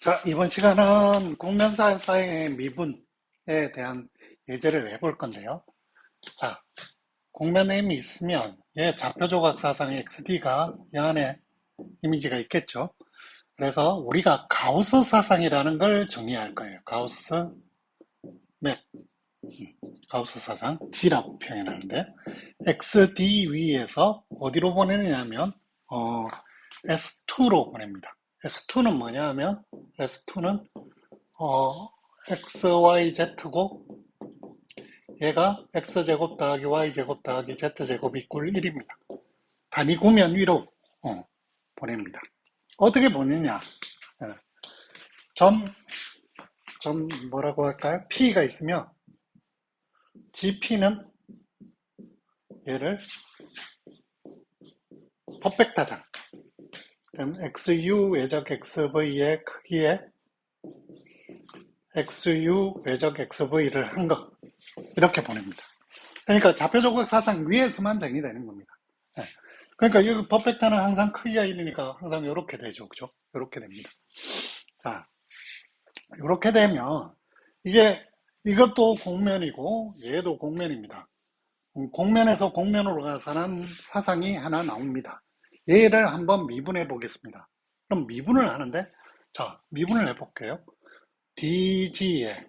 자, 이번 시간은 공면사상의 미분에 대한 예제를 해볼 건데요. 자, 공면에 M이 있으면 얘 좌표조각 사상의 XD가 이 안에 이미지가 있겠죠. 그래서 우리가 가우스 사상이라는 걸 정의할 거예요. 가우스 맵, 가우스 사상, G라고 표현하는데 XD 위에서 어디로 보내느냐면 S2로 보냅니다. S2는 뭐냐 하면 S2는 XYZ고 얘가 X제곱 더하기 Y제곱 더하기 Z제곱 이꼴 1입니다. 단위 구면 위로 보냅니다. 어떻게 보내냐? 예, 점 뭐라고 할까요? P가 있으면 GP는 얘를 퍼펙트하잖아. 그럼 XU 외적 XV의 크기에 XU 외적 XV를 한 거 이렇게 보냅니다. 그러니까 좌표조각 사상 위에서만 정의되는 겁니다. 예. 그러니까 이 퍼펙트는 항상 크기가 1이니까 항상 이렇게 되죠. 그죠? 이렇게 됩니다. 자, 이렇게 되면 이것도 공면이고 얘도 공면입니다. 공면에서 공면으로 가서는 사상이 하나 나옵니다. 얘를 한번 미분해 보겠습니다. 그럼 미분을 하는데 자, 미분을 해볼게요. DG의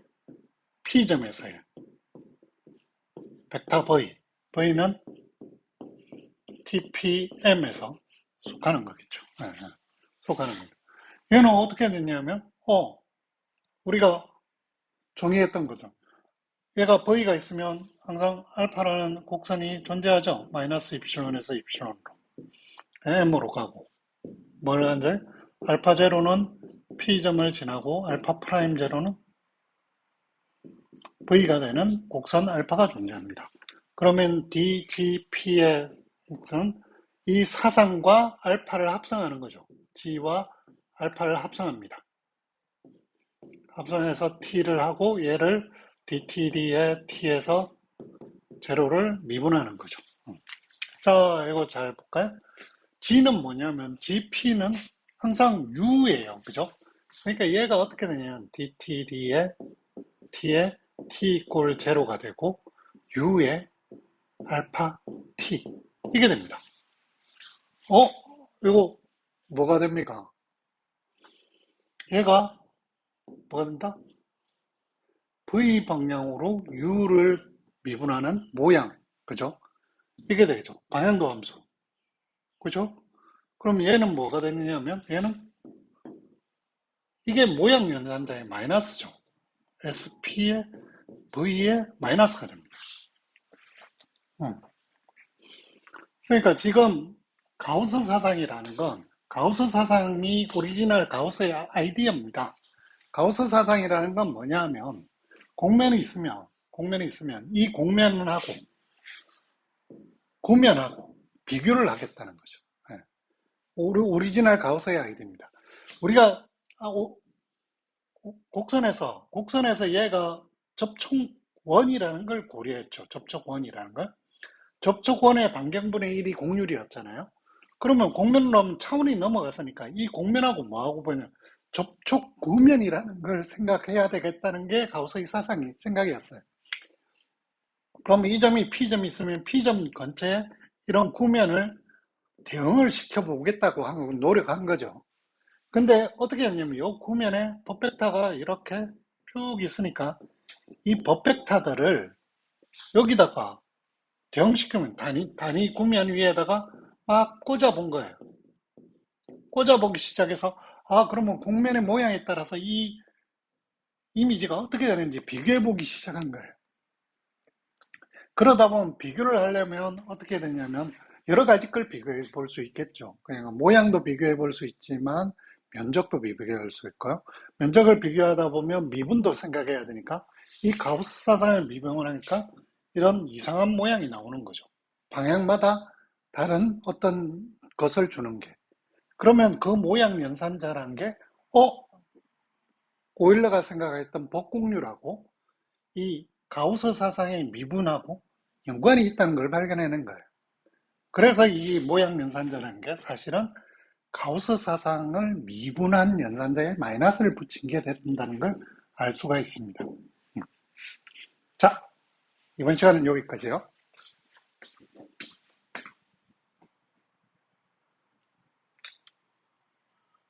P점에서의 벡터 V, V는 TPM에서 속하는 거겠죠. 네, 네. 속하는 겁니다. 얘는 어떻게 됐냐면, 우리가 정의했던 거죠. 얘가 V가 있으면 항상 알파라는 곡선이 존재하죠. 마이너스 입실론에서 입실론으로. M으로 가고. 뭘 하는지? 알파 제로는 P점을 지나고 알파 프라임 제로는 V가 되는 곡선 알파가 존재합니다. 그러면 DGP의 곡선 이 사상과 알파를 합성하는 거죠. G와 알파를 합성합니다. 합성해서 T를 하고 얘를 DTD의 T에서 제로를 미분하는 거죠. 자, 이거 잘 볼까요? G는 뭐냐면 GP는 항상 U예요. 그죠? 그러니까 얘가 어떻게 되냐면 DTD의 T에 T 이꼴 제로가 되고 U에 알파 T 이게 됩니다. 이거 뭐가 됩니까? 얘가 뭐가 된다? V 방향으로 U를 미분하는 모양, 그죠? 이게 되죠. 방향도 함수, 그죠? 그럼 얘는 뭐가 되느냐면 얘는 이게 모양 연산자의 마이너스죠. SP의 V의 마이너스가 됩니다. 그러니까 지금 가우스 사상이라는 건 가우스 사상이 오리지널 가우스의 아이디어입니다. 가우스 사상이라는 건 뭐냐 하면 공면이 있으면 이 공면하고 구면하고 비교를 하겠다는 거죠. 예. 오리지널 가우스의 아이디어입니다. 우리가 곡선에서 얘가 접촉원이라는 걸 고려했죠. 접촉원이라는 걸. 접촉원의 반경분의 1이 공률이었잖아요. 그러면 공면으로 하면 차원이 넘어갔으니까 이 공면하고 뭐하고 보면 접촉 구면이라는 걸 생각해야 되겠다는 게 가우스의 생각이었어요. 그럼 이 점이 P점이 있으면 P점 근처에 이런 구면을 대응을 시켜보겠다고 노력한 거죠. 근데 어떻게 했냐면 이 구면에 법벡터가 이렇게 쭉 있으니까 이 법벡터들을 여기다가 대응시키면 단위 구면 위에다가 막 꽂아본 거예요. 꽂아보기 시작해서 그러면 공면의 모양에 따라서 이 이미지가 어떻게 되는지 비교해보기 시작한 거예요. 그러다 보면 비교를 하려면 어떻게 되냐면 여러 가지 걸 비교해 볼 수 있겠죠. 그냥 모양도 비교해 볼 수 있지만 면적도 비교할 수 있고요. 면적을 비교하다 보면 미분도 생각해야 되니까 이 가우스 사상을 미분을 하니까 이런 이상한 모양이 나오는 거죠. 방향마다 다른 어떤 것을 주는 게. 그러면 그 모양 연산자라는 게 오일러가 생각했던 복곡률하고 이 가우스 사상의 미분하고 연관이 있다는 걸 발견해낸 거예요. 그래서 이 모양 연산자라는 게 사실은 가우스 사상을 미분한 연산자에 마이너스를 붙인 게 된다는 걸 알 수가 있습니다. 자, 이번 시간은 여기까지요.